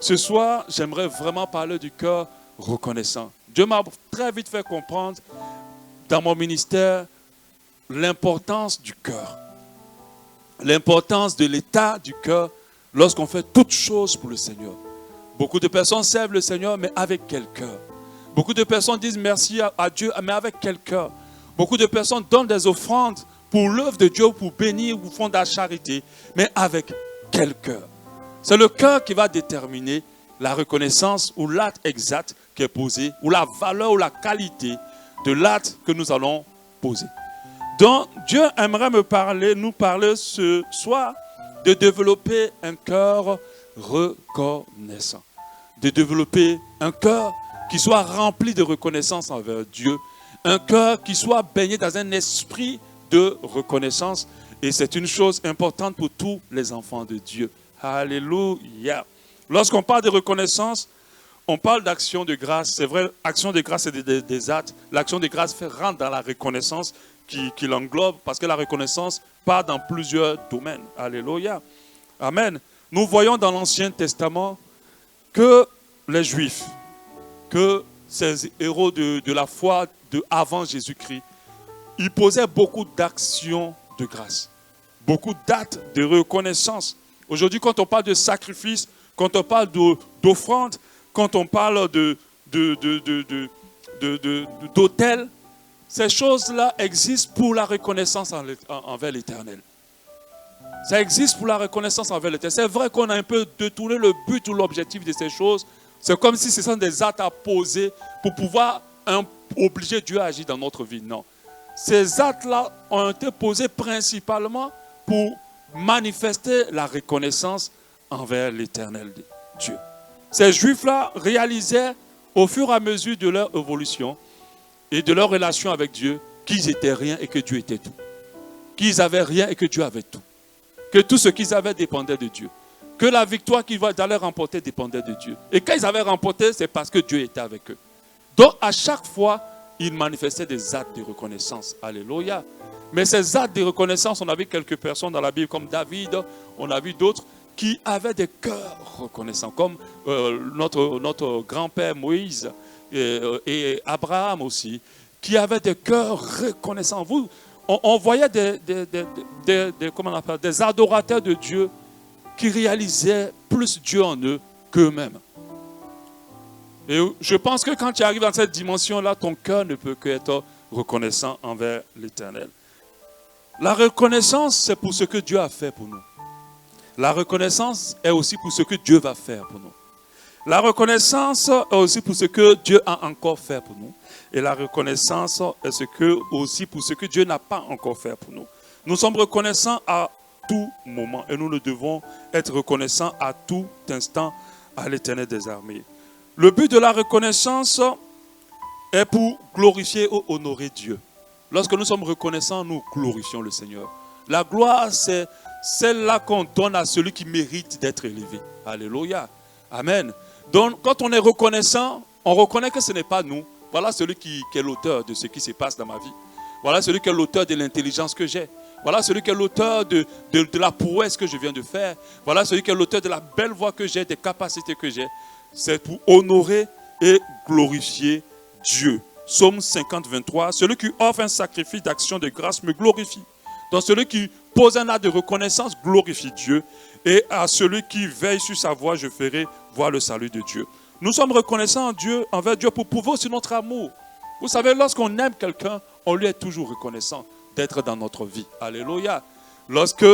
Ce soir, j'aimerais vraiment parler du cœur reconnaissant. Dieu m'a très vite fait comprendre dans mon ministère l'importance du cœur, l'importance de l'état du cœur lorsqu'on fait toutes choses pour le Seigneur. Beaucoup de personnes servent le Seigneur, mais avec quel cœur? Beaucoup de personnes disent merci à Dieu, mais avec quel cœur? Beaucoup de personnes donnent des offrandes pour l'œuvre de Dieu, pour bénir ou font de la charité, mais avec quel cœur? C'est le cœur qui va déterminer la reconnaissance ou l'acte exact qui est posé, ou la valeur ou la qualité de l'acte que nous allons poser. Donc, Dieu aimerait nous parler ce soir de développer un cœur reconnaissant. De développer un cœur qui soit rempli de reconnaissance envers Dieu. Un cœur qui soit baigné dans un esprit de reconnaissance. Et c'est une chose importante pour tous les enfants de Dieu. Alléluia. Lorsqu'on parle de reconnaissance, on parle d'action de grâce. C'est vrai, action de grâce, c'est des actes. L'action de grâce rentre dans la reconnaissance qui l'englobe, parce que la reconnaissance part dans plusieurs domaines. Alléluia. Amen. Nous voyons dans l'Ancien Testament que les Juifs, que ces héros de la foi avant Jésus-Christ, ils posaient beaucoup d'actions de grâce, beaucoup d'actes de reconnaissance. Aujourd'hui, quand on parle de sacrifice, quand on parle d'offrande, quand on parle d'autel, ces choses-là existent pour la reconnaissance envers l'Éternel. Ça existe pour la reconnaissance envers l'Éternel. C'est vrai qu'on a un peu détourné le but ou l'objectif de ces choses. C'est comme si ce sont des actes à poser pour pouvoir obliger Dieu à agir dans notre vie. Non. Ces actes-là ont été posés principalement pour manifester la reconnaissance envers l'Éternel Dieu. Ces Juifs-là réalisaient au fur et à mesure de leur évolution et de leur relation avec Dieu qu'ils étaient rien et que Dieu était tout. Qu'ils avaient rien et que Dieu avait tout. Que tout ce qu'ils avaient dépendait de Dieu. Que la victoire qu'ils allaient remporter dépendait de Dieu. Et quand ils avaient remporté, c'est parce que Dieu était avec eux. Donc à chaque fois, ils manifestaient des actes de reconnaissance. Alléluia. Mais ces actes de reconnaissance, on a vu quelques personnes dans la Bible comme David, on a vu d'autres qui avaient des cœurs reconnaissants, comme notre grand-père Moïse et Abraham aussi, qui avaient des cœurs reconnaissants. On voyait des adorateurs de Dieu qui réalisaient plus Dieu en eux qu'eux-mêmes. Et je pense que quand tu arrives dans cette dimension-là, ton cœur ne peut qu'être reconnaissant envers l'Éternel. La reconnaissance, c'est pour ce que Dieu a fait pour nous. La reconnaissance est aussi pour ce que Dieu va faire pour nous. La reconnaissance est aussi pour ce que Dieu a encore fait pour nous. Et la reconnaissance est aussi pour ce que Dieu n'a pas encore fait pour nous. Nous sommes reconnaissants à tout moment et nous devons être reconnaissants à tout instant à l'Éternel des armées. Le but de la reconnaissance est pour glorifier ou honorer Dieu. Lorsque nous sommes reconnaissants, nous glorifions le Seigneur. La gloire, c'est celle-là qu'on donne à celui qui mérite d'être élevé. Alléluia. Amen. Donc, quand on est reconnaissant, on reconnaît que ce n'est pas nous. Voilà celui qui est l'auteur de ce qui se passe dans ma vie. Voilà celui qui est l'auteur de l'intelligence que j'ai. Voilà celui qui est l'auteur de la prouesse que je viens de faire. Voilà celui qui est l'auteur de la belle voix que j'ai, des capacités que j'ai. C'est pour honorer et glorifier Dieu. Psaume 50, 23. Celui qui offre un sacrifice d'action de grâce me glorifie. Donc celui qui pose un acte de reconnaissance glorifie Dieu. Et à celui qui veille sur sa voie, je ferai voir le salut de Dieu. Nous sommes reconnaissants envers Dieu pour prouver aussi notre amour. Vous savez, lorsqu'on aime quelqu'un, on lui est toujours reconnaissant d'être dans notre vie. Alléluia. Lorsque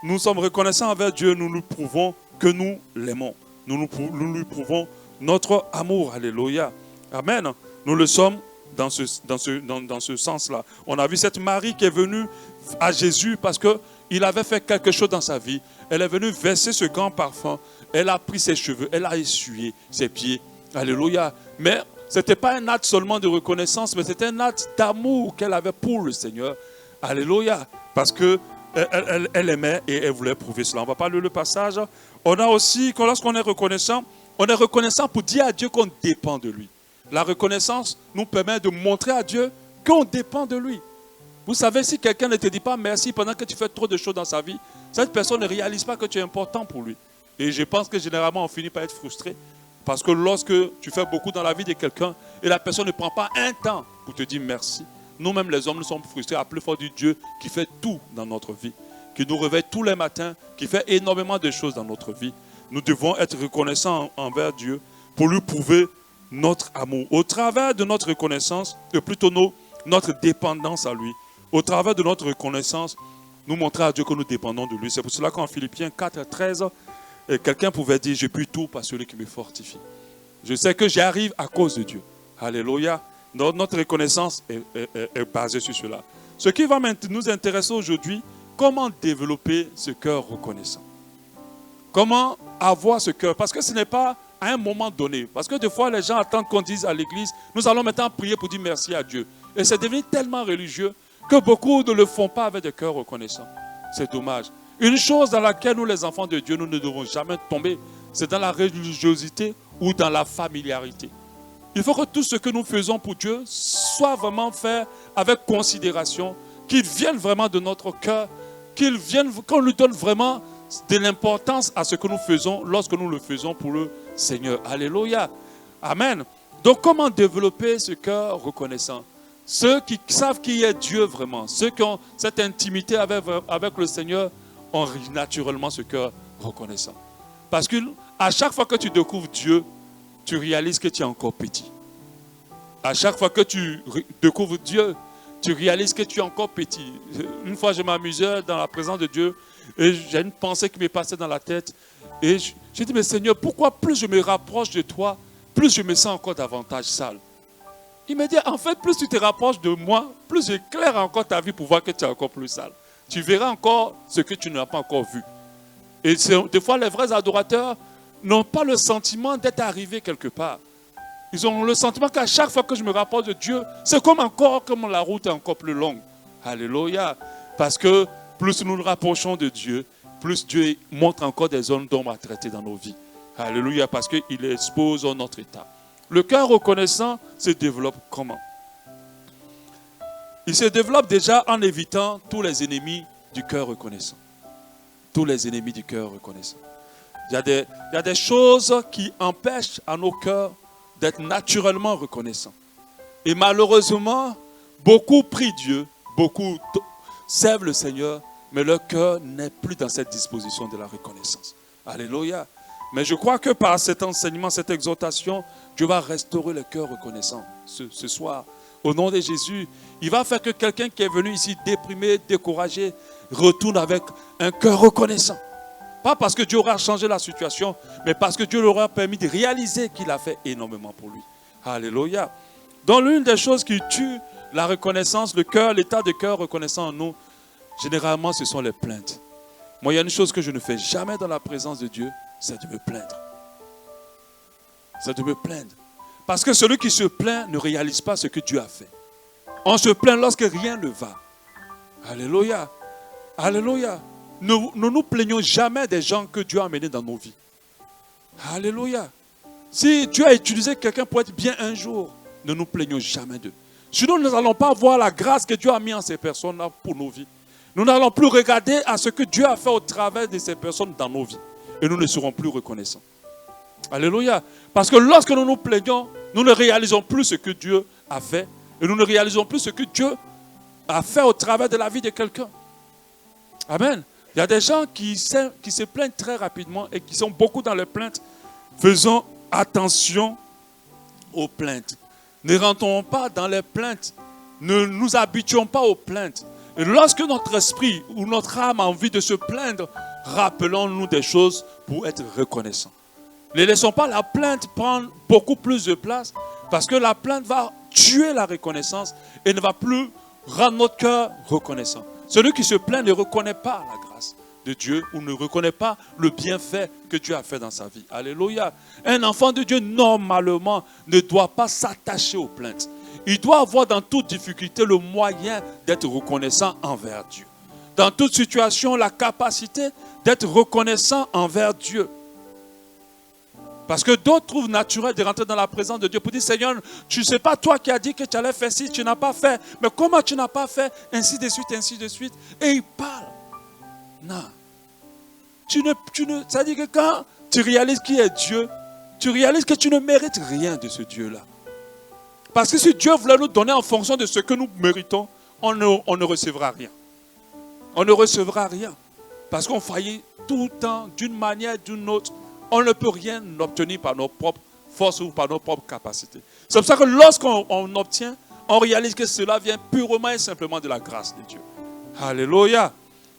nous sommes reconnaissants envers Dieu, nous nous prouvons que nous l'aimons. Nous lui prouvons notre amour. Alléluia. Amen. Nous le sommes dans ce sens-là. On a vu cette Marie qui est venue à Jésus parce qu'il avait fait quelque chose dans sa vie. Elle est venue verser ce grand parfum. Elle a pris ses cheveux, elle a essuyé ses pieds. Alléluia. Mais ce n'était pas un acte seulement de reconnaissance, mais c'était un acte d'amour qu'elle avait pour le Seigneur. Alléluia. Parce qu'elle aimait et elle voulait prouver cela. On ne va pas lire le passage. On a aussi, lorsqu'on est reconnaissant pour dire à Dieu qu'on dépend de lui. La reconnaissance nous permet de montrer à Dieu qu'on dépend de lui. Vous savez, si quelqu'un ne te dit pas merci pendant que tu fais trop de choses dans sa vie, cette personne ne réalise pas que tu es important pour lui. Et je pense que généralement, on finit par être frustré. Parce que lorsque tu fais beaucoup dans la vie de quelqu'un et la personne ne prend pas un temps pour te dire merci, nous-mêmes les hommes, nous sommes frustrés à plus fort du Dieu qui fait tout dans notre vie, qui nous réveille tous les matins, qui fait énormément de choses dans notre vie. Nous devons être reconnaissants envers Dieu pour lui prouver notre amour. Au travers de notre reconnaissance, et plutôt notre dépendance à lui, au travers de notre reconnaissance, nous montrer à Dieu que nous dépendons de lui. C'est pour cela qu'en Philippiens 4, 13, quelqu'un pouvait dire, je puis tout par celui qui me fortifie. Je sais que j'y arrive à cause de Dieu. Alléluia. Notre reconnaissance est basée sur cela. Ce qui va nous intéresser aujourd'hui, comment développer ce cœur reconnaissant. Comment avoir ce cœur. Parce que ce n'est pas à un moment donné. Parce que des fois, les gens attendent qu'on dise à l'église, nous allons maintenant prier pour dire merci à Dieu. Et c'est devenu tellement religieux que beaucoup ne le font pas avec des cœurs reconnaissants. C'est dommage. Une chose dans laquelle nous, les enfants de Dieu, nous ne devons jamais tomber, c'est dans la religiosité ou dans la familiarité. Il faut que tout ce que nous faisons pour Dieu soit vraiment fait avec considération, qu'il vienne vraiment de notre cœur, qu'on lui donne vraiment de l'importance à ce que nous faisons lorsque nous le faisons pour le Seigneur. Alléluia. Amen. Donc, comment développer ce cœur reconnaissant? Ceux qui savent qui est Dieu vraiment, ceux qui ont cette intimité avec le Seigneur, ont naturellement ce cœur reconnaissant. Parce qu'à chaque fois que tu découvres Dieu, tu réalises que tu es encore petit. À chaque fois que tu découvres Dieu, tu réalises que tu es encore petit. Une fois, je m'amusais dans la présence de Dieu et j'ai une pensée qui m'est passée dans la tête. Et j'ai dit, mais Seigneur, pourquoi plus je me rapproche de toi, plus je me sens encore davantage sale? Il m'a dit, en fait, plus tu te rapproches de moi, plus j'éclaire encore ta vie pour voir que tu es encore plus sale. Tu verras encore ce que tu n'as pas encore vu. Et des fois, les vrais adorateurs n'ont pas le sentiment d'être arrivés quelque part. Ils ont le sentiment qu'à chaque fois que je me rapproche de Dieu, c'est comme la route est encore plus longue. Alléluia. Parce que plus nous nous rapprochons de Dieu, plus Dieu montre encore des zones d'ombre à traiter dans nos vies. Alléluia. Parce qu'il expose notre état. Le cœur reconnaissant se développe comment? Il se développe déjà en évitant tous les ennemis du cœur reconnaissant. Tous les ennemis du cœur reconnaissant. Il y a des choses qui empêchent à nos cœurs d'être naturellement reconnaissants. Et malheureusement, beaucoup prient Dieu, beaucoup servent le Seigneur, mais leur cœur n'est plus dans cette disposition de la reconnaissance. Alléluia. Mais je crois que par cet enseignement, cette exhortation, Dieu va restaurer le cœur reconnaissant ce soir. Au nom de Jésus, il va faire que quelqu'un qui est venu ici déprimé, découragé, retourne avec un cœur reconnaissant. Pas parce que Dieu aura changé la situation, mais parce que Dieu leur aura permis de réaliser qu'il a fait énormément pour lui. Alléluia. Donc l'une des choses qui tue la reconnaissance, le cœur, l'état de cœur reconnaissant en nous, généralement ce sont les plaintes. Moi, il y a une chose que je ne fais jamais dans la présence de Dieu, c'est de me plaindre. C'est de me plaindre. Parce que celui qui se plaint ne réalise pas ce que Dieu a fait. On se plaint lorsque rien ne va. Alléluia. Alléluia. Nous ne nous plaignons jamais des gens que Dieu a amenés dans nos vies. Alléluia. Si Dieu a utilisé quelqu'un pour être bien un jour, ne nous plaignons jamais d'eux. Sinon, nous n'allons pas voir la grâce que Dieu a mis en ces personnes-là pour nos vies. Nous n'allons plus regarder à ce que Dieu a fait au travers de ces personnes dans nos vies. Et nous ne serons plus reconnaissants. Alléluia. Parce que lorsque nous nous plaignons, nous ne réalisons plus ce que Dieu a fait. Et nous ne réalisons plus ce que Dieu a fait au travers de la vie de quelqu'un. Amen. Il y a des gens qui se plaignent très rapidement et qui sont beaucoup dans les plaintes. Faisons attention aux plaintes. Ne rentrons pas dans les plaintes. Ne nous habituons pas aux plaintes. Et lorsque notre esprit ou notre âme a envie de se plaindre, rappelons-nous des choses pour être reconnaissants. Ne laissons pas la plainte prendre beaucoup plus de place parce que la plainte va tuer la reconnaissance et ne va plus rendre notre cœur reconnaissant. Celui qui se plaint ne reconnaît pas la grâce de Dieu ou ne reconnaît pas le bienfait que Dieu a fait dans sa vie. Alléluia. Un enfant de Dieu, normalement, ne doit pas s'attacher aux plaintes. Il doit avoir dans toute difficulté le moyen d'être reconnaissant envers Dieu. Dans toute situation, la capacité d'être reconnaissant envers Dieu. Parce que d'autres trouvent naturel de rentrer dans la présence de Dieu pour dire, Seigneur, tu ne sais pas toi qui as dit que tu allais faire ci, tu n'as pas fait. Mais comment tu n'as pas fait? Ainsi de suite, ainsi de suite. Et il parle. Non. ça dit que quand tu réalises qui est Dieu, tu réalises que tu ne mérites rien de ce Dieu-là. Parce que si Dieu voulait nous donner en fonction de ce que nous méritons, on ne recevra rien. On ne recevra rien. Parce qu'on faillit tout le temps, d'une manière ou d'une autre. On ne peut rien obtenir par nos propres forces ou par nos propres capacités. C'est pour ça que lorsqu'on obtient, on réalise que cela vient purement et simplement de la grâce de Dieu. Alléluia.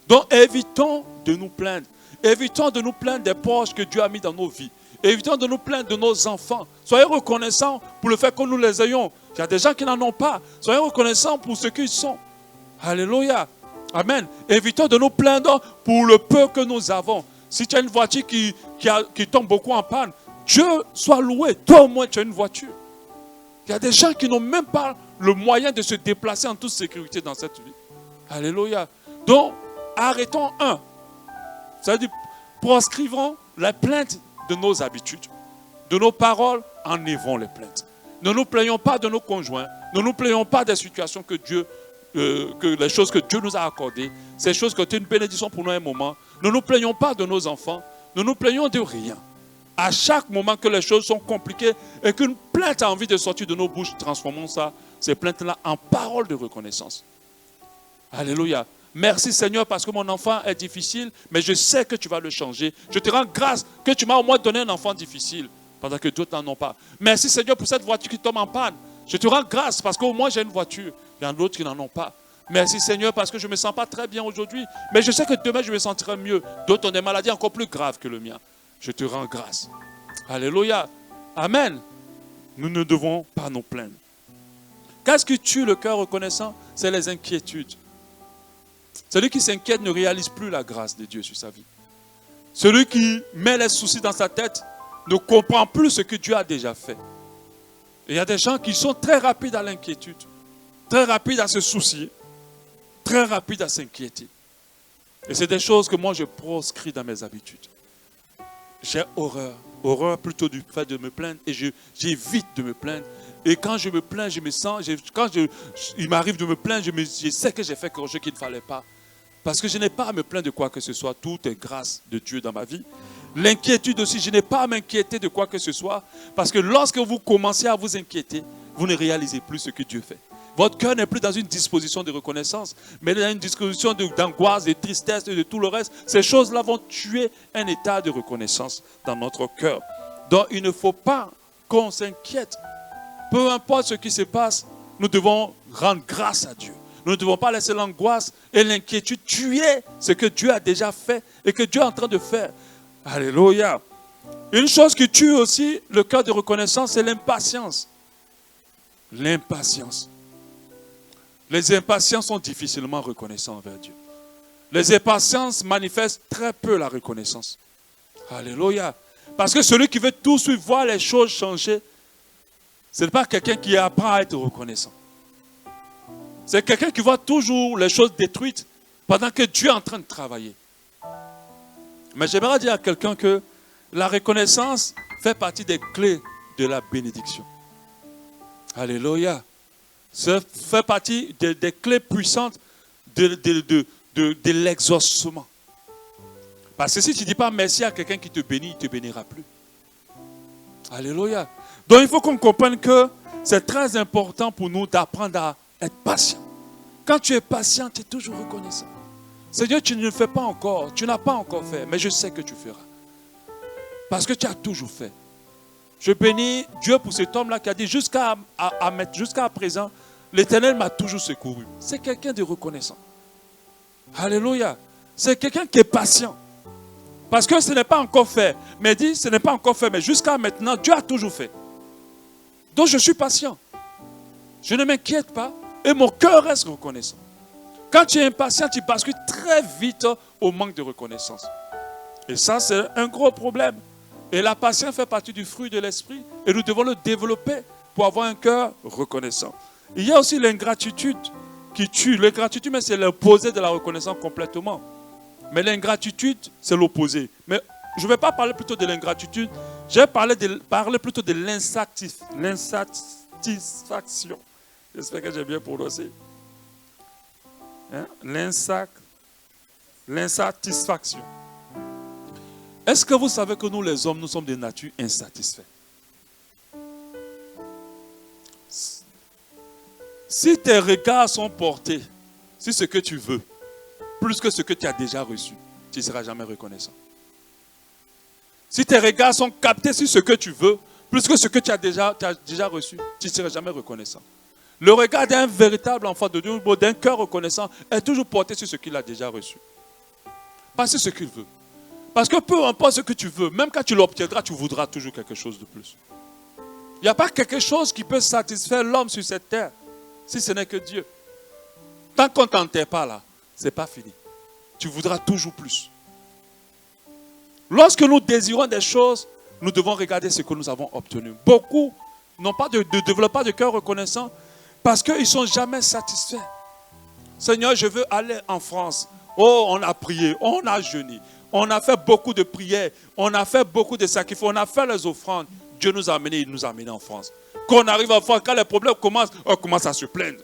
Donc évitons de nous plaindre. Évitons de nous plaindre des poches que Dieu a mis dans nos vies. Évitons de nous plaindre de nos enfants. Soyez reconnaissants pour le fait que nous les ayons. Il y a des gens qui n'en ont pas. Soyez reconnaissants pour ce qu'ils sont. Alléluia. Amen. Évitons de nous plaindre pour le peu que nous avons. Si tu as une voiture qui tombe beaucoup en panne, Dieu soit loué. Toi au moins tu as une voiture. Il y a des gens qui n'ont même pas le moyen de se déplacer en toute sécurité dans cette vie. Alléluia. Donc, arrêtons c'est-à-dire, proscrivons la plainte de nos habitudes, de nos paroles, enlevons les plaintes. Ne nous plaignons pas de nos conjoints, ne nous plaignons pas des situations que les choses que Dieu nous a accordées, ces choses qui ont été une bénédiction pour nous à un moment. Ne nous plaignons pas de nos enfants, ne nous plaignons de rien. À chaque moment que les choses sont compliquées et qu'une plainte a envie de sortir de nos bouches, transformons ces plaintes-là en paroles de reconnaissance. Alléluia. Merci Seigneur parce que mon enfant est difficile, mais je sais que tu vas le changer. Je te rends grâce que tu m'as au moins donné un enfant difficile, pendant que d'autres n'en ont pas. Merci Seigneur pour cette voiture qui tombe en panne. Je te rends grâce parce qu'au moins j'ai une voiture. Il y en a d'autres qui n'en ont pas. Merci Seigneur parce que je ne me sens pas très bien aujourd'hui, mais je sais que demain je me sentirai mieux. D'autres ont des maladies encore plus graves que le mien. Je te rends grâce. Alléluia. Amen. Nous ne devons pas nous plaindre. Qu'est-ce qui tue le cœur reconnaissant? C'est les inquiétudes. Celui qui s'inquiète ne réalise plus la grâce de Dieu sur sa vie. Celui qui met les soucis dans sa tête ne comprend plus ce que Dieu a déjà fait. Et il y a des gens qui sont très rapides à l'inquiétude, très rapides à se soucier, très rapides à s'inquiéter. Et c'est des choses que moi je proscris dans mes habitudes. J'ai horreur plutôt du fait de me plaindre et j'évite de me plaindre. Et quand je me plains, je me sens, il m'arrive de me plaindre, je sais que j'ai fait quelque chose qu'il ne fallait pas. Parce que je n'ai pas à me plaindre de quoi que ce soit. Tout est grâce de Dieu dans ma vie. L'inquiétude aussi, je n'ai pas à m'inquiéter de quoi que ce soit. Parce que lorsque vous commencez à vous inquiéter, vous ne réalisez plus ce que Dieu fait. Votre cœur n'est plus dans une disposition de reconnaissance, mais dans une disposition d'angoisse, de tristesse et de tout le reste. Ces choses-là vont tuer un état de reconnaissance dans notre cœur. Donc il ne faut pas qu'on s'inquiète. Peu importe ce qui se passe, nous devons rendre grâce à Dieu. Nous ne devons pas laisser l'angoisse et l'inquiétude tuer ce que Dieu a déjà fait et que Dieu est en train de faire. Alléluia. Une chose qui tue aussi le cœur de reconnaissance, c'est l'impatience. L'impatience. Les impatients sont difficilement reconnaissants envers Dieu. Les impatiences manifestent très peu la reconnaissance. Alléluia. Parce que celui qui veut tout de suite voir les choses changer, ce n'est pas quelqu'un qui apprend à être reconnaissant. C'est quelqu'un qui voit toujours les choses détruites pendant que Dieu est en train de travailler. Mais j'aimerais dire à quelqu'un que la reconnaissance fait partie des clés de la bénédiction. Alléluia. Ça fait partie des clés puissantes de l'exaucement. Parce que si tu ne dis pas merci à quelqu'un qui te bénit, il ne te bénira plus. Alléluia. Donc il faut qu'on comprenne que c'est très important pour nous d'apprendre à être patient. Quand tu es patient, tu es toujours reconnaissant. Seigneur, tu ne le fais pas encore, tu n'as pas encore fait, mais je sais que tu feras. Parce que tu as toujours fait. Je bénis Dieu pour cet homme-là qui a dit jusqu'à présent, l'Éternel m'a toujours secouru. C'est quelqu'un de reconnaissant. Alléluia. C'est quelqu'un qui est patient. Parce que ce n'est pas encore fait. Mais dit, ce n'est pas encore fait, mais jusqu'à maintenant, Dieu a toujours fait. Donc je suis patient. Je ne m'inquiète pas et mon cœur reste reconnaissant. Quand tu es impatient, tu bascules très vite au manque de reconnaissance. Et ça, c'est un gros problème. Et la patience fait partie du fruit de l'esprit et nous devons le développer pour avoir un cœur reconnaissant. Il y a aussi l'ingratitude qui tue. L'ingratitude, mais c'est l'opposé de la reconnaissance complètement. Mais l'ingratitude, c'est l'opposé. Mais je ne vais pas parler plutôt de l'ingratitude, je vais parler plutôt de l'insatisfaction. J'espère que j'ai bien prononcé. Hein? L'insatisfaction. Est-ce que vous savez que nous, les hommes, nous sommes de nature insatisfaits? Si tes regards sont portés sur ce que tu veux, plus que ce que tu as déjà reçu, tu ne seras jamais reconnaissant. Si tes regards sont captés sur ce que tu veux, plus que ce que tu as déjà reçu, tu ne seras jamais reconnaissant. Le regard d'un véritable enfant de Dieu, d'un cœur reconnaissant, est toujours porté sur ce qu'il a déjà reçu. Pas sur ce qu'il veut. Parce que peu importe ce que tu veux, même quand tu l'obtiendras, tu voudras toujours quelque chose de plus. Il n'y a pas quelque chose qui peut satisfaire l'homme sur cette terre, si ce n'est que Dieu. Tant qu'on ne t'enterre pas là, ce n'est pas fini. Tu voudras toujours plus. Lorsque nous désirons des choses, nous devons regarder ce que nous avons obtenu. Beaucoup n'ont pas de développement de cœur reconnaissant parce qu'ils ne sont jamais satisfaits. Seigneur, je veux aller en France. Oh, on a prié, on a jeûné. On a fait beaucoup de prières, on a fait beaucoup de sacrifices, on a fait les offrandes. Dieu nous a amenés, il nous a amenés en France. Quand on arrive en France, quand les problèmes commencent, on commence à se plaindre.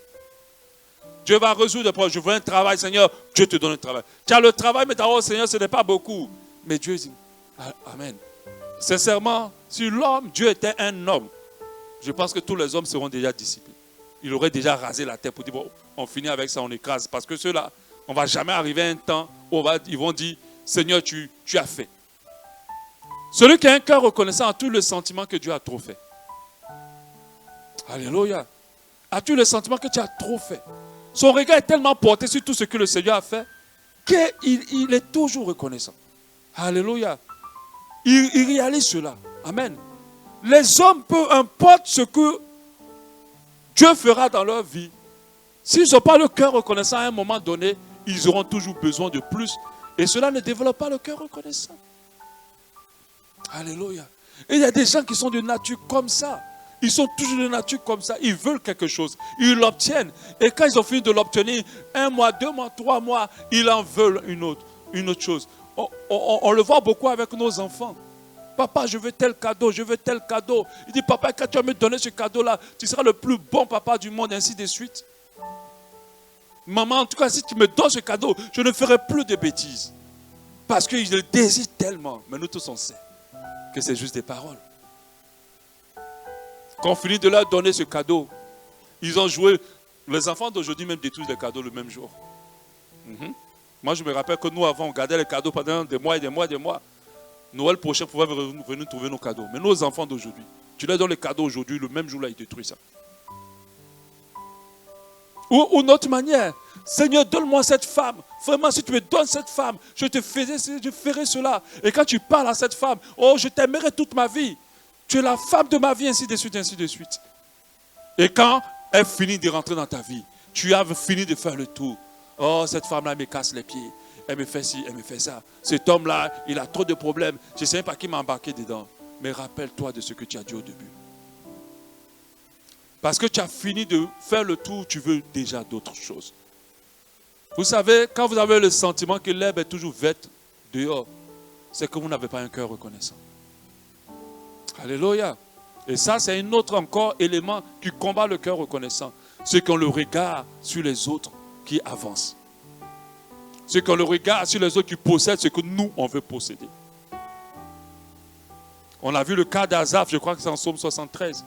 Dieu va résoudre les problèmes. Je veux un travail, Seigneur, Dieu te donne un travail. Tu as le travail, mais d'abord, Seigneur, ce n'est pas beaucoup. Mais Dieu dit, Amen. Sincèrement, si l'homme, Dieu était un homme, je pense que tous les hommes seront déjà disciples. Il aurait déjà rasé la terre pour dire, bon, on finit avec ça, on écrase. Parce que ceux-là, on ne va jamais arriver à un temps où ils vont dire, Seigneur, tu as fait. Celui qui a un cœur reconnaissant a tout le sentiment que Dieu a trop fait. Alléluia. As-tu le sentiment que tu as trop fait? Son regard est tellement porté sur tout ce que le Seigneur a fait qu'il est toujours reconnaissant. Alléluia. Il réalise cela. Amen. Les hommes, peu importe ce que Dieu fera dans leur vie, s'ils n'ont pas le cœur reconnaissant à un moment donné, ils auront toujours besoin de plus. Et cela ne développe pas le cœur reconnaissant. Alléluia. Et il y a des gens qui sont de nature comme ça. Ils sont toujours de nature comme ça. Ils veulent quelque chose. Ils l'obtiennent. Et quand ils ont fini de l'obtenir, 1 mois, 2 mois, 3 mois, ils en veulent une autre chose. On le voit beaucoup avec nos enfants. Papa, je veux tel cadeau, je veux tel cadeau. Il dit, papa, quand tu vas me donner ce cadeau-là, tu seras le plus bon papa du monde, ainsi de suite. Maman, en tout cas, si tu me donnes ce cadeau, je ne ferai plus de bêtises. Parce qu'ils le désirent tellement. Mais nous tous, on sait que c'est juste des paroles. Quand on finit de leur donner ce cadeau, ils ont joué. Les enfants d'aujourd'hui même détruisent les cadeaux le même jour. Moi, je me rappelle que nous avons gardé les cadeaux pendant des mois et des mois et des mois. Noël prochain, pouvaient venir trouver nos cadeaux. Mais nos enfants d'aujourd'hui, tu leur donnes les cadeaux aujourd'hui, le même jour-là, ils détruisent ça. Ou une autre manière, Seigneur, donne-moi cette femme. Vraiment, si tu me donnes cette femme, je ferai cela. Et quand tu parles à cette femme, oh, je t'aimerai toute ma vie. Tu es la femme de ma vie, ainsi de suite, ainsi de suite. Et quand elle finit de rentrer dans ta vie, tu as fini de faire le tour. Oh, cette femme-là me casse les pieds. Elle me fait ci, elle me fait ça. Cet homme-là, il a trop de problèmes. Je ne sais pas qui m'a embarqué dedans. Mais rappelle-toi de ce que tu as dit au début. Parce que tu as fini de faire le tour, tu veux déjà d'autres choses. Vous savez, quand vous avez le sentiment que l'herbe est toujours verte dehors, c'est que vous n'avez pas un cœur reconnaissant. Alléluia. Et ça, c'est un autre encore élément qui combat le cœur reconnaissant. C'est qu'on le regarde sur les autres qui avancent. C'est qu'on le regarde sur les autres qui possèdent ce que nous, on veut posséder. On a vu le cas d'Asaph, je crois que c'est en Psaume 73.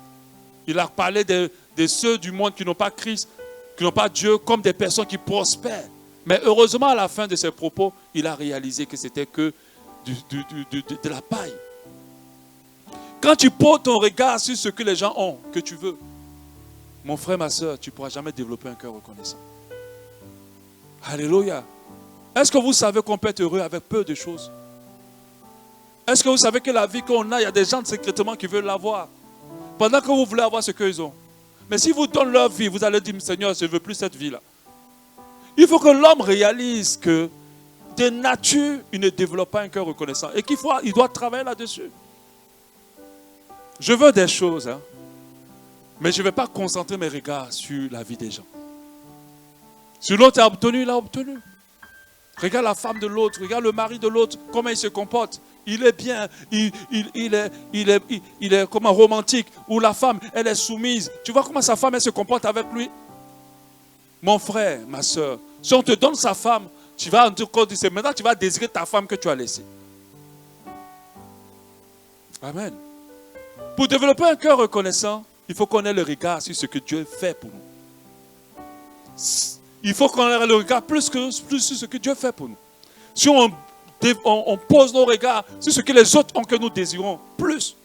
Il a parlé de ceux du monde qui n'ont pas Christ, qui n'ont pas Dieu, comme des personnes qui prospèrent. Mais heureusement, à la fin de ses propos, il a réalisé que c'était que de la paille. Quand tu poses ton regard sur ce que les gens ont, que tu veux, mon frère, ma soeur, tu ne pourras jamais développer un cœur reconnaissant. Alléluia. Est-ce que vous savez qu'on peut être heureux avec peu de choses? Est-ce que vous savez que la vie qu'on a, il y a des gens secrètement qui veulent l'avoir, pendant que vous voulez avoir ce qu'ils ont. Mais si vous donnez leur vie, vous allez dire, Seigneur, je ne veux plus cette vie-là. Il faut que l'homme réalise que de nature, il ne développe pas un cœur reconnaissant et qu'il doit travailler là-dessus. Je veux des choses, mais je ne vais pas concentrer mes regards sur la vie des gens. Si l'autre a obtenu, il a obtenu. Regarde la femme de l'autre, regarde le mari de l'autre, comment il se comporte. Il est bien, il est comme un romantique, ou la femme, elle est soumise. Tu vois comment sa femme, elle se comporte avec lui? Mon frère, ma soeur, si on te donne sa femme, tu vas en dire que c'est maintenant tu vas désirer ta femme que tu as laissée. Amen. Pour développer un cœur reconnaissant, il faut qu'on ait le regard sur ce que Dieu fait pour nous. Il faut qu'on ait le regard plus sur ce que Dieu fait pour nous. Si on pose nos regards sur ce que les autres ont que nous désirons, plus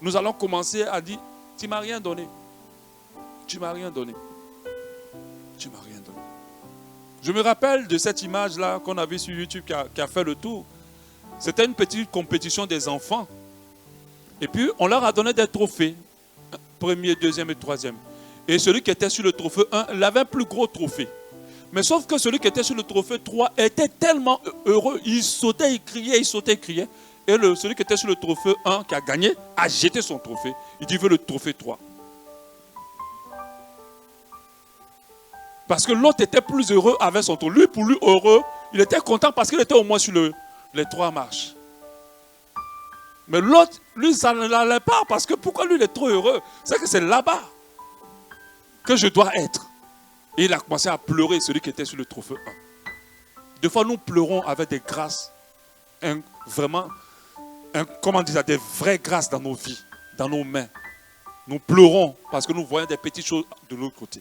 nous allons commencer à dire, tu ne m'as rien donné. Tu ne m'as rien donné. Tu ne m'as rien donné. Je me rappelle de cette image-là qu'on a vue sur YouTube qui a fait le tour. C'était une petite compétition des enfants. Et puis, on leur a donné des trophées. Premier, deuxième et troisième. Et celui qui était sur le trophée 1, il avait un plus gros trophée. Mais sauf que celui qui était sur le trophée 3 était tellement heureux. Il sautait, il criait, il sautait, il criait. Et celui qui était sur le trophée 1, qui a gagné, a jeté son trophée. Il dit, il veut le trophée 3. Parce que l'autre était plus heureux avec son tour. Lui, pour lui, heureux, il était content parce qu'il était au moins sur les 3 marches. Mais l'autre, lui, ça ne l'allait pas parce que pourquoi lui, il est trop heureux? C'est que c'est là-bas que je dois être. Et il a commencé à pleurer, celui qui était sur le trophée 1. Des fois, nous pleurons avec des grâces, comment dire, des vraies grâces dans nos vies, dans nos mains. Nous pleurons parce que nous voyons des petites choses de l'autre côté.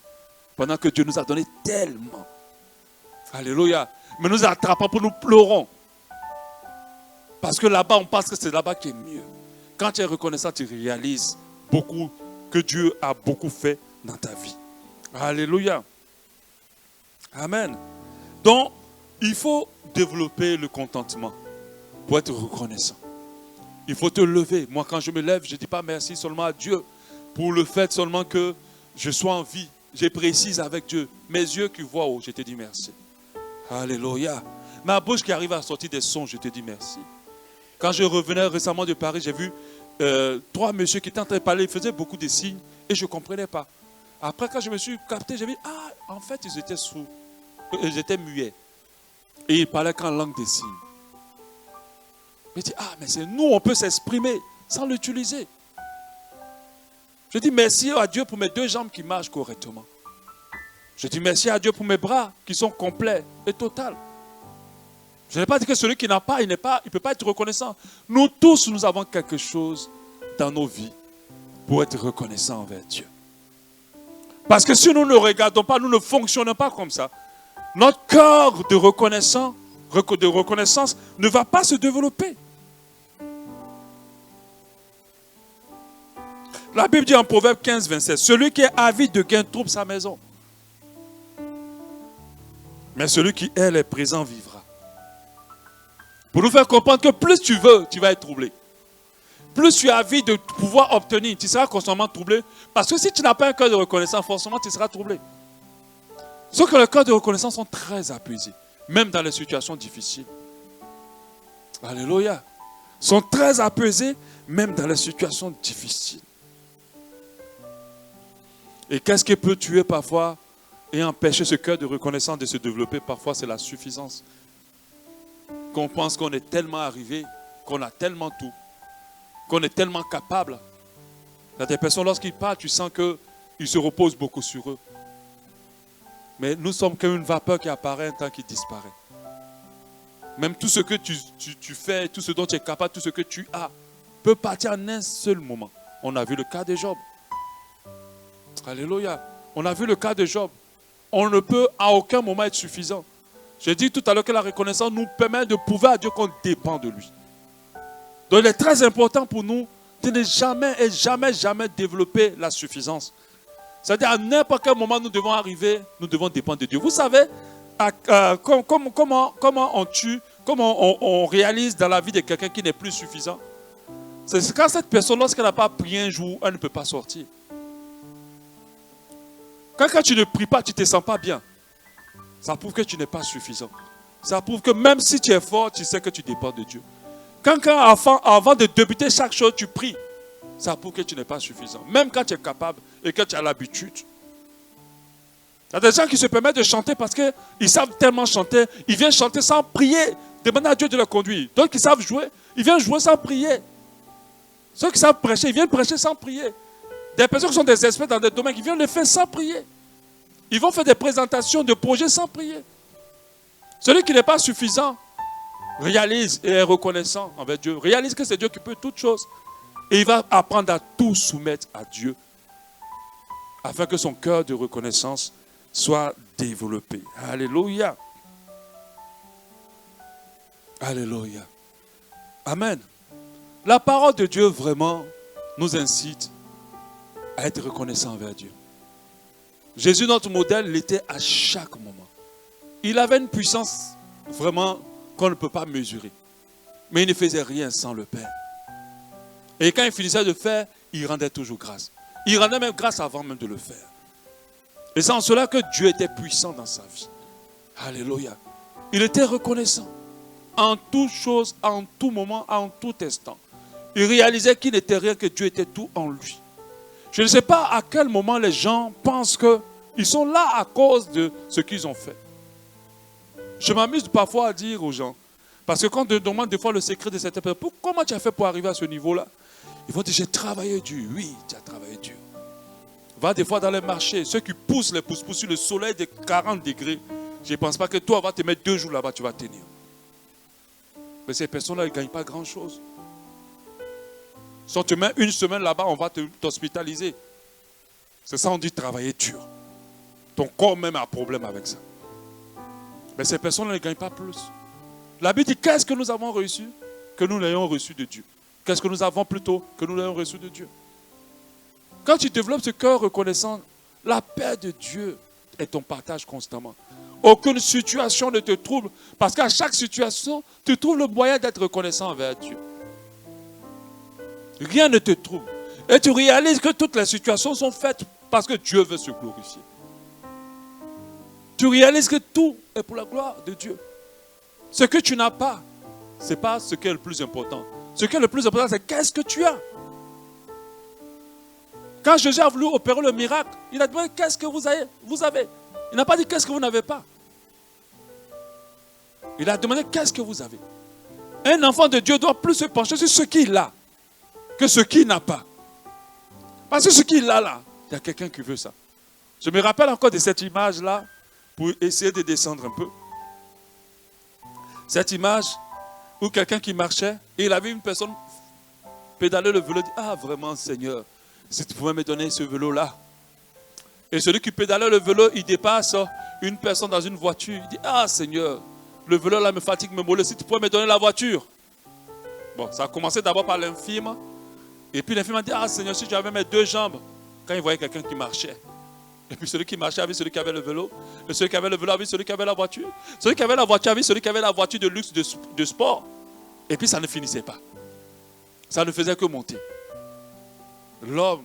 Pendant que Dieu nous a donné tellement. Alléluia. Mais nous attrapons pour nous pleurons. Parce que là-bas, on pense que c'est là-bas qui est mieux. Quand tu es reconnaissant, tu réalises beaucoup que Dieu a beaucoup fait dans ta vie. Alléluia. Amen. Donc, il faut développer le contentement pour être reconnaissant. Il faut te lever. Moi, quand je me lève, je ne dis pas merci seulement à Dieu pour le fait seulement que je sois en vie. Je précise avec Dieu. Mes yeux qui voient, je te dis merci. Alléluia. Ma bouche qui arrive à sortir des sons, je te dis merci. Quand je revenais récemment de Paris, j'ai vu 3 messieurs qui étaient en train de parler. Ils faisaient beaucoup de signes et je ne comprenais pas. Après, quand je me suis capté, j'ai vu, en fait, ils étaient sourds. Ils étaient muets. Et ils parlaient qu'en langue des signes. Je dis, mais c'est nous, on peut s'exprimer sans l'utiliser. Je dis merci à Dieu pour mes 2 jambes qui marchent correctement. Je dis merci à Dieu pour mes bras qui sont complets et totaux. Je n'ai pas dit que celui qui n'a pas, il ne peut pas être reconnaissant. Nous tous, nous avons quelque chose dans nos vies pour être reconnaissants envers Dieu. Parce que si nous ne regardons pas, nous ne fonctionnons pas comme ça. Notre cœur de reconnaissance ne va pas se développer. La Bible dit en Proverbe 15, 27, celui qui est avide de gain trouble sa maison. Mais celui qui est les présents vivra. Pour nous faire comprendre que plus tu veux, tu vas être troublé. Plus tu es avide de pouvoir obtenir, tu seras constamment troublé. Parce que si tu n'as pas un cœur de reconnaissance, forcément tu seras troublé. Sauf que les cœurs de reconnaissance sont très apaisés, même dans les situations difficiles. Alléluia. Sont très apaisés, même dans les situations difficiles. Et qu'est-ce qui peut tuer parfois et empêcher ce cœur de reconnaissance de se développer? Parfois, c'est la suffisance. Qu'on pense qu'on est tellement arrivé, qu'on a tellement tout, qu'on est tellement capable. Il y a des personnes, lorsqu'ils parlent, tu sens qu'ils se reposent beaucoup sur eux. Mais nous sommes comme une vapeur qui apparaît un temps qui disparaît. Même tout ce que tu fais, tout ce dont tu es capable, tout ce que tu as, peut partir en un seul moment. On a vu le cas de Job. Alléluia. On a vu le cas de Job. On ne peut à aucun moment être suffisant. J'ai dit tout à l'heure que la reconnaissance nous permet de prouver à Dieu qu'on dépend de lui. Donc il est très important pour nous de ne jamais développer la suffisance. C'est-à-dire à n'importe quel moment nous devons arriver, nous devons dépendre de Dieu. Vous savez comment on réalise dans la vie de quelqu'un qui n'est plus suffisant? C'est quand cette personne, lorsqu'elle n'a pas prié un jour, elle ne peut pas sortir. Quand tu ne pries pas, tu ne te sens pas bien. Ça prouve que tu n'es pas suffisant. Ça prouve que même si tu es fort, tu sais que tu dépends de Dieu. Quand avant de débuter chaque chose, tu pries, ça prouve que tu n'es pas suffisant. Même quand tu es capable et que tu as l'habitude. Il y a des gens qui se permettent de chanter parce qu'ils savent tellement chanter. Ils viennent chanter sans prier. Demander à Dieu de les conduire. D'autres qui savent jouer, ils viennent jouer sans prier. Ceux qui savent prêcher, ils viennent prêcher sans prier. Des personnes qui sont des experts dans des domaines, ils viennent le faire sans prier. Ils vont faire des présentations de projets sans prier. Celui qui n'est pas suffisant réalise et est reconnaissant envers Dieu. Réalise que c'est Dieu qui peut toutes choses. Et il va apprendre à tout soumettre à Dieu afin que son cœur de reconnaissance soit développé. Alléluia. Alléluia. Amen. La parole de Dieu vraiment nous incite à être reconnaissant envers Dieu. Jésus, notre modèle, l'était à chaque moment. Il avait une puissance vraiment qu'on ne peut pas mesurer. Mais il ne faisait rien sans le Père. Et quand il finissait de faire, il rendait toujours grâce. Il rendait même grâce avant même de le faire. Et c'est en cela que Dieu était puissant dans sa vie. Alléluia. Il était reconnaissant. En toute chose, en tout moment, en tout instant. Il réalisait qu'il n'était rien, que Dieu était tout en lui. Je ne sais pas à quel moment les gens pensent qu'ils sont là à cause de ce qu'ils ont fait. Je m'amuse parfois à dire aux gens, parce que quand on demande des fois le secret de cette personne, comment tu as fait pour arriver à ce niveau-là? Ils vont dire, j'ai travaillé dur. Oui, tu as travaillé dur. Va des fois dans les marchés, ceux qui poussent les pousse-pousse sur le soleil de 40 degrés, je ne pense pas que toi, va te mettre 2 jours là-bas, tu vas tenir. Mais ces personnes-là, ils ne gagnent pas grand-chose. Si on te met 1 semaine là-bas, on va t'hospitaliser. C'est ça, on dit travailler dur. Ton corps même a un problème avec ça. Mais ces personnes-là ne gagnent pas plus. La Bible dit, qu'est-ce que nous avons reçu? Que nous l'ayons reçu de Dieu. Qu'est-ce que nous avons plutôt? Que nous l'ayons reçu de Dieu. Quand tu développes ce cœur reconnaissant, la paix de Dieu est ton partage constamment. Aucune situation ne te trouble, parce qu'à chaque situation, tu trouves le moyen d'être reconnaissant envers Dieu. Rien ne te trouble. Et tu réalises que toutes les situations sont faites parce que Dieu veut se glorifier. Tu réalises que tout est pour la gloire de Dieu. Ce que tu n'as pas, ce n'est pas ce qui est le plus important. Ce qui est le plus important, c'est qu'est-ce que tu as. Quand Jésus a voulu opérer le miracle, il a demandé qu'est-ce que vous avez. Il n'a pas dit qu'est-ce que vous n'avez pas. Il a demandé qu'est-ce que vous avez. Un enfant de Dieu doit plus se pencher sur ce qu'il a que ce qu'il n'a pas. Parce que ce qu'il a là, il y a quelqu'un qui veut ça. Je me rappelle encore de cette image-là pour essayer de descendre un peu. Cette image où quelqu'un qui marchait et il avait une personne pédaler le vélo, dit, ah vraiment Seigneur, si tu pouvais me donner ce vélo-là. Et celui qui pédalait le vélo, il dépasse une personne dans une voiture. Il dit, ah Seigneur, le vélo là me fatigue, me molle, si tu pouvais me donner la voiture. Bon, ça a commencé d'abord par l'infirme. Et puis l'infirme a dit, ah Seigneur, si j'avais mes 2 jambes, quand il voyait quelqu'un qui marchait. Et puis celui qui marchait avait celui qui avait le vélo. Et celui qui avait le vélo avait celui qui avait la voiture. Celui qui avait la voiture avait celui qui avait la voiture de luxe, de sport. Et puis ça ne finissait pas. Ça ne faisait que monter. L'homme,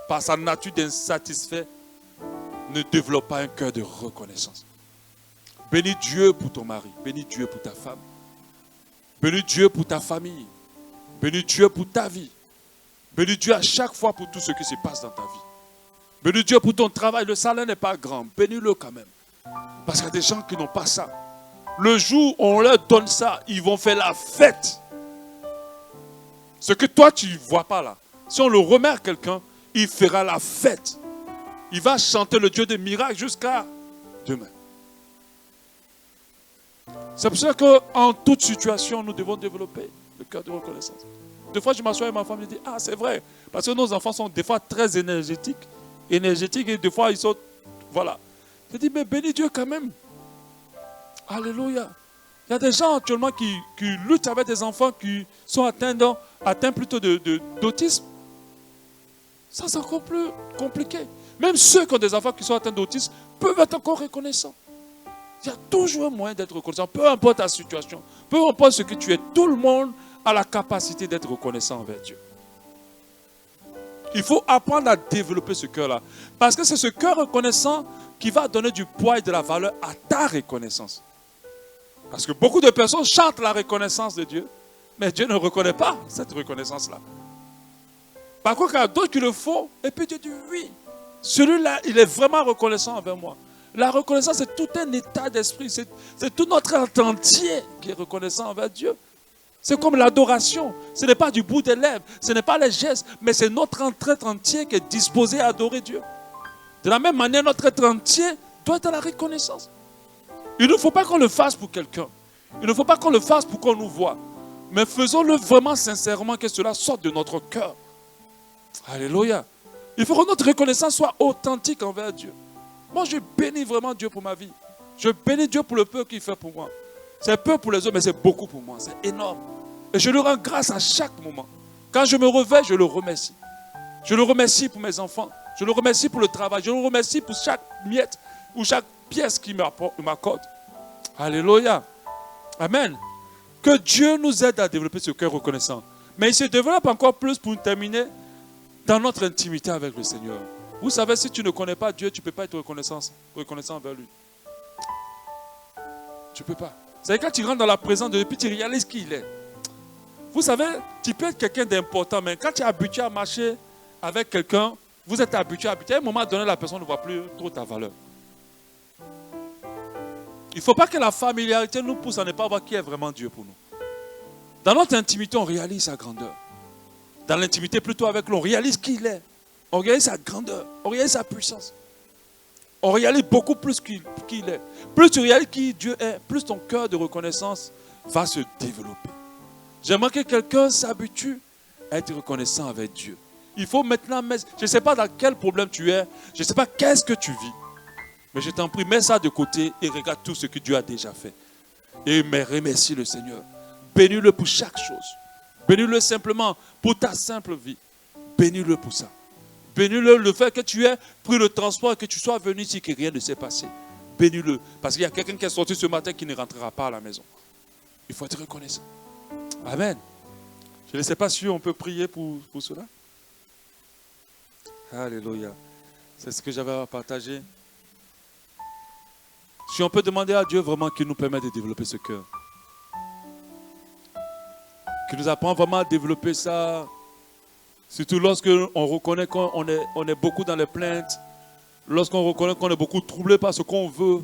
par sa nature d'insatisfait, ne développe pas un cœur de reconnaissance. Bénis Dieu pour ton mari. Bénis Dieu pour ta femme. Bénis Dieu pour ta famille. Bénis Dieu pour ta vie. Bénis Dieu à chaque fois pour tout ce qui se passe dans ta vie. Bénis Dieu pour ton travail. Le salaire n'est pas grand. Bénis-le quand même. Parce qu'il y a des gens qui n'ont pas ça. Le jour où on leur donne ça, ils vont faire la fête. Ce que toi, tu ne vois pas là. Si on le remet à quelqu'un, il fera la fête. Il va chanter le Dieu des miracles jusqu'à demain. C'est pour ça qu'en toute situation, nous devons développer le cœur de reconnaissance. Des fois, je m'assois avec ma femme et je dis, ah, c'est vrai. Parce que nos enfants sont des fois très énergétiques et des fois, ils sont, voilà. Je dis, mais bénis Dieu quand même. Alléluia. Il y a des gens actuellement qui luttent avec des enfants qui sont atteints plutôt d'autisme. Ça, c'est encore plus compliqué. Même ceux qui ont des enfants qui sont atteints d'autisme peuvent être encore reconnaissants. Il y a toujours un moyen d'être reconnaissant, peu importe ta situation, peu importe ce que tu es, tout le monde a la capacité d'être reconnaissant envers Dieu. Il faut apprendre à développer ce cœur-là. Parce que c'est ce cœur reconnaissant qui va donner du poids et de la valeur à ta reconnaissance. Parce que beaucoup de personnes chantent la reconnaissance de Dieu, mais Dieu ne reconnaît pas cette reconnaissance-là. Par contre, il y a d'autres qui le font, et puis Dieu dit oui, celui-là, il est vraiment reconnaissant envers moi. La reconnaissance, c'est tout un état d'esprit, c'est tout notre être entier qui est reconnaissant envers Dieu. C'est comme l'adoration, ce n'est pas du bout des lèvres, ce n'est pas les gestes, mais c'est notre être entier qui est disposé à adorer Dieu. De la même manière, notre être entier doit être à la reconnaissance. Il ne faut pas qu'on le fasse pour quelqu'un. Il ne faut pas qu'on le fasse pour qu'on nous voie. Mais faisons-le vraiment sincèrement, que cela sorte de notre cœur. Alléluia. Il faut que notre reconnaissance soit authentique envers Dieu. Moi, je bénis vraiment Dieu pour ma vie. Je bénis Dieu pour le peu qu'il fait pour moi. C'est peu pour les autres, mais c'est beaucoup pour moi. C'est énorme. Et je lui rends grâce à chaque moment. Quand je me réveille, je le remercie. Je le remercie pour mes enfants. Je le remercie pour le travail. Je le remercie pour chaque miette ou chaque pièce qu'il m'accorde. Alléluia. Amen. Que Dieu nous aide à développer ce cœur reconnaissant. Mais il se développe encore plus pour terminer dans notre intimité avec le Seigneur. Vous savez, si tu ne connais pas Dieu, tu ne peux pas être reconnaissant envers lui. Tu ne peux pas. C'est quand tu rentres dans la présence de Dieu, puis tu réalises qui il est. Vous savez, tu peux être quelqu'un d'important, mais quand tu es habitué à marcher avec quelqu'un, vous êtes habitué à habiter. À un moment donné, la personne ne voit plus trop ta valeur. Il ne faut pas que la familiarité nous pousse à ne pas voir qui est vraiment Dieu pour nous. Dans notre intimité, on réalise sa grandeur. Dans l'intimité plutôt avec lui, on réalise qui il est. On réalise sa grandeur. On réalise sa puissance. On réalise beaucoup plus qui il est. Plus tu réalises qui Dieu est, plus ton cœur de reconnaissance va se développer. J'aimerais que quelqu'un s'habitue à être reconnaissant avec Dieu. Il faut maintenant mettre, je ne sais pas dans quel problème tu es, je ne sais pas qu'est-ce que tu vis, mais je t'en prie, mets ça de côté et regarde tout ce que Dieu a déjà fait. Et remercie le Seigneur. Bénis-le pour chaque chose. Bénis-le simplement pour ta simple vie. Bénis-le pour ça. Bénis-le le fait que tu aies pris le transport et que tu sois venu ici, que rien ne s'est passé. Bénis-le. Parce qu'il y a quelqu'un qui est sorti ce matin qui ne rentrera pas à la maison. Il faut être reconnaissant. Amen. Je ne sais pas si on peut prier pour cela. Alléluia. C'est ce que j'avais à partager. Si on peut demander à Dieu vraiment qu'il nous permette de développer ce cœur. Qu'il nous apprend vraiment à développer ça. Surtout lorsque on reconnaît qu'on est beaucoup dans les plaintes. Lorsqu'on reconnaît qu'on est beaucoup troublé par ce qu'on veut.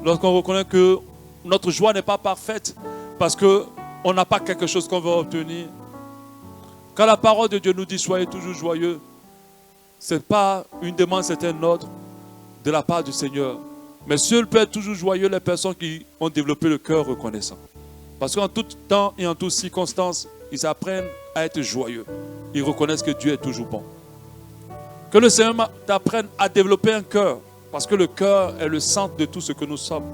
Lorsqu'on reconnaît que notre joie n'est pas parfaite parce qu'on n'a pas quelque chose qu'on veut obtenir. Quand la parole de Dieu nous dit soyez toujours joyeux, ce n'est pas une demande, c'est un ordre de la part du Seigneur. Mais seul peut être toujours joyeux les personnes qui ont développé le cœur reconnaissant. Parce qu'en tout temps et en toutes circonstances, ils apprennent à être joyeux. Ils reconnaissent que Dieu est toujours bon. Que le Seigneur t'apprenne à développer un cœur. Parce que le cœur est le centre de tout ce que nous sommes.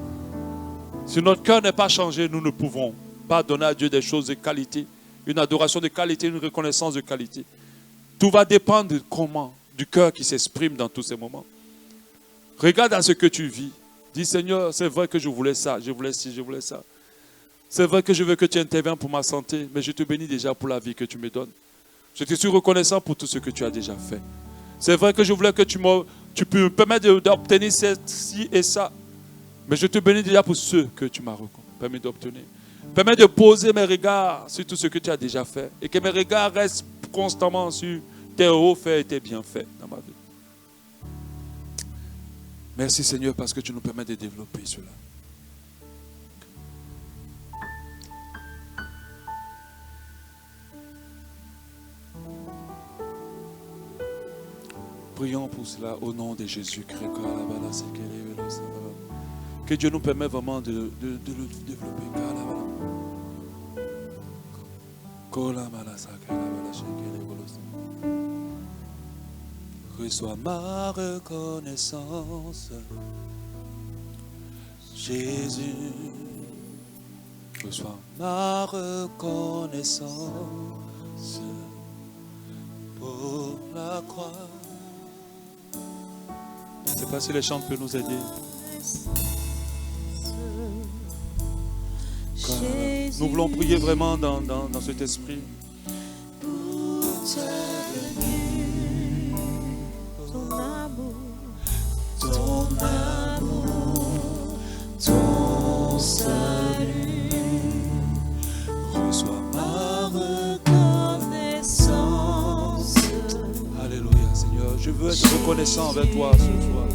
Si notre cœur n'est pas changé, nous ne pouvons pas donner à Dieu des choses de qualité. Une adoration de qualité, une reconnaissance de qualité. Tout va dépendre de comment, du cœur qui s'exprime dans tous ces moments. Regarde à ce que tu vis. Dis Seigneur, c'est vrai que je voulais ça, je voulais ci, je voulais ça. C'est vrai que je veux que tu interviennes pour ma santé, mais je te bénis déjà pour la vie que tu me donnes. Je te suis reconnaissant pour tout ce que tu as déjà fait. C'est vrai que je voulais que tu peux me permettre d'obtenir ci et ça. Mais je te bénis déjà pour ce que tu m'as permis d'obtenir. Permets de poser mes regards sur tout ce que tu as déjà fait. Et que mes regards restent constamment sur tes hauts faits et tes bienfaits dans ma vie. Merci Seigneur parce que tu nous permets de développer cela. Prions pour cela au nom de Jésus-Christ. Que Dieu nous permette vraiment de le développer. Reçois ma reconnaissance, Jésus. Reçois ma reconnaissance pour la croix. Je ne sais pas si les chants peuvent nous aider. Nous voulons prier vraiment dans cet esprit. Ton amour, ton salut, reçois ma reconnaissance. Alléluia Seigneur, je veux être reconnaissant avec toi ce soir.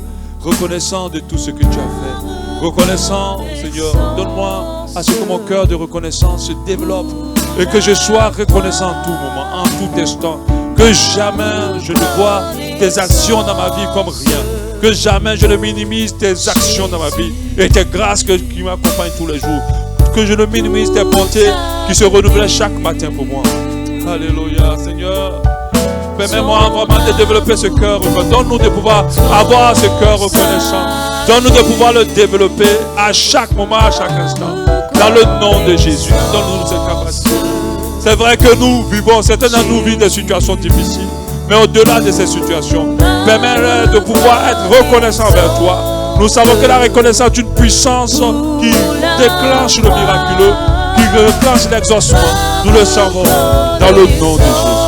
Reconnaissant de tout ce que tu as fait. Reconnaissant Seigneur, donne-moi à ce que mon cœur de reconnaissance se développe et que je sois reconnaissant en tout moment, en tout instant. Que jamais je ne vois tes actions dans ma vie comme rien. Que jamais je ne minimise tes actions dans ma vie et tes grâces qui m'accompagnent tous les jours. que je ne minimise tes bontés qui se renouvellent chaque matin pour moi. Alléluia, Seigneur. Permets-moi vraiment de développer ce cœur. Donne-nous de pouvoir avoir ce cœur reconnaissant. Donne-nous de pouvoir le développer à chaque moment, à chaque instant. Dans le nom de Jésus, donne-nous cette capacité. C'est vrai que nous vivons, certains d'entre nous vivent des situations difficiles. Mais au-delà de ces situations, permets-leur de pouvoir être reconnaissant envers toi. Nous savons que la reconnaissance est une puissance qui déclenche le miraculeux, qui déclenche l'exaucement. Nous le savons dans le nom de Jésus.